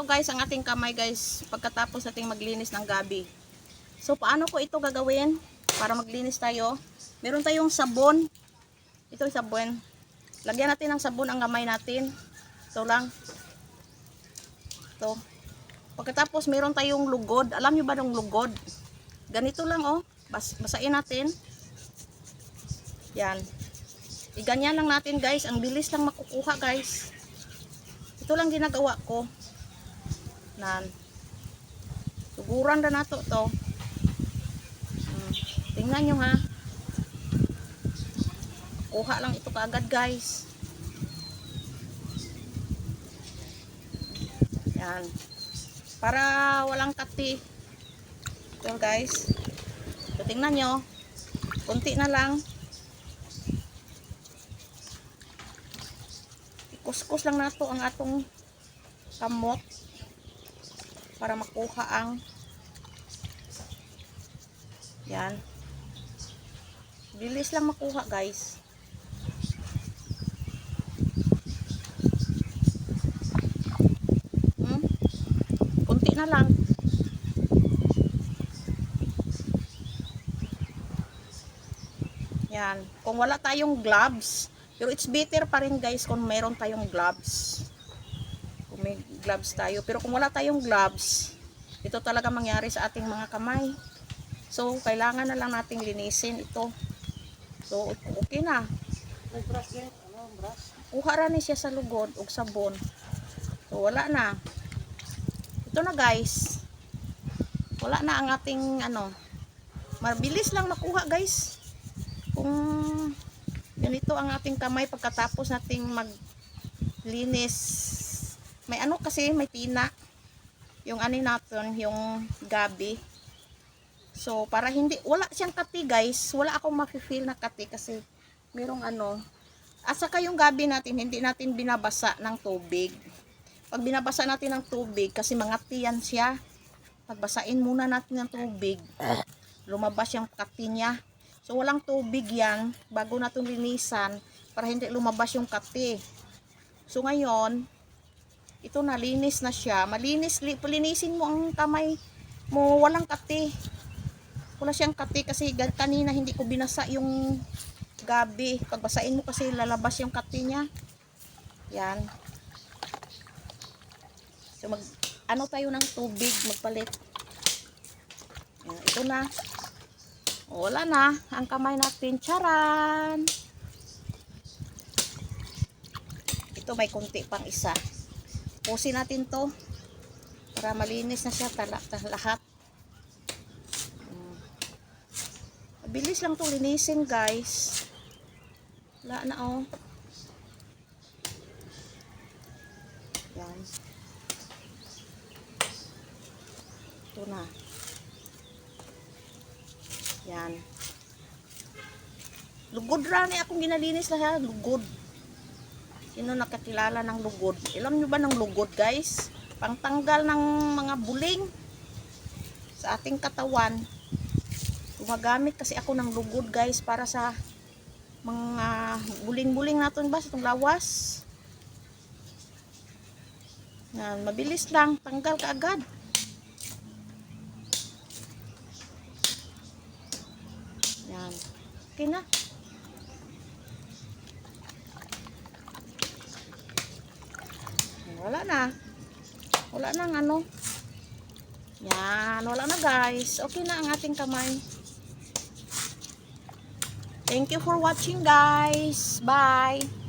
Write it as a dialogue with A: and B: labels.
A: ito guys, ang ating kamay guys, pagkatapos nating maglinis ng gabi. So, paano ko ito gagawin para maglinis tayo? Meron tayong sabon. Ito yung sabon. Lagyan natin ng sabon ang kamay natin. Ito lang. Ito. Pagkatapos, meron tayong lugod. Alam nyo ba ng lugod? Ganito lang oh. Basain natin. Yan. Iganyan lang natin guys. Ang bilis lang makukuha guys. Ito lang ginagawa ko. Nan. Suguran na nato to. Tingnan nyo ha. Kuha lang ito kaagad guys. Yan. Para walang kati. Ito guys. So, tingnan nyo. Kunti na lang. Ikuskus lang nato ang atong kamot. Para makuha ang yan. Bilis lang makuha guys. Kunti na lang. Yan. Kung wala tayong gloves, pero it's better pa rin guys kung meron tayong gloves. Kung may gloves tayo. Pero kung wala tayong gloves, ito talaga mangyari sa ating mga kamay. So, kailangan na lang nating linisin ito. So, okay na. Kuha ra ni siya sa lugod o sabon. So, wala na. Ito na guys. Wala na ang ating mabilis lang makuha guys. Kung ganito ang ating kamay pagkatapos nating maglinis. May kasi, may tina. Yung natin, yung gabi. So, para wala siyang kati guys. Wala akong mafe-feel na kati kasi merong at saka yung gabi natin, hindi natin binabasa ng tubig. Pag binabasa natin ng tubig, kasi mangati yan siya. Pagbasain muna natin ng tubig, lumabas yung kati niya. So, walang tubig yan bago natin linisan para hindi lumabas yung kati. So, ngayon, ito na, linis na siya. Malinis, palinisin mo ang kamay mo, walang kati. Wala siyang kati kasi kanina hindi ko binasa yung gabi. Pagbasain mo kasi lalabas yung kati niya. Yan. So tayo ng tubig, magpalit. Yan, ito na. Wala na ang kamay natin. Charan! Ito may kunti pang isa. Pusin natin to para malinis na siya lahat. Bilis lang to linisin guys. Wala na oh. Yan. Ito na. Yan. Lugod rani akong ginalinis lahat. Lugod. Sino nakakilala ng lugod? Alam nyo ba ng lugod guys? Pangtanggal ng mga buling sa ating katawan. Gumagamit kasi ako ng lugod guys para sa mga buling-buling natin ba sa itong lawas. Yan, mabilis lang, tanggal kaagad. Yan, okay na. Wala na. Wala nang Yan, wala na guys. Okay na ang ating kamay. Thank you for watching guys. Bye.